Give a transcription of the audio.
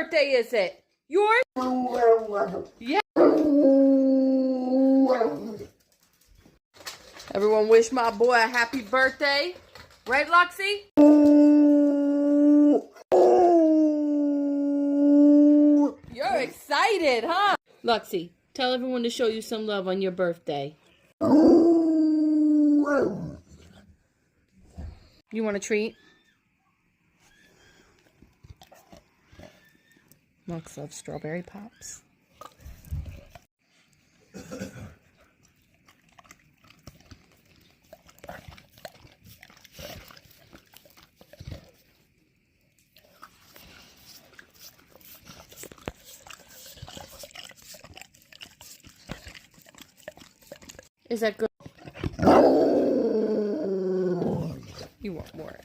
birthday is it? Yours? Yeah. Everyone wish my boy a happy birthday. Right, Luxie? You're excited, huh? Luxie, tell everyone to show you some love on your birthday. You want a treat? Lux loves strawberry pops. Is that good? You want more?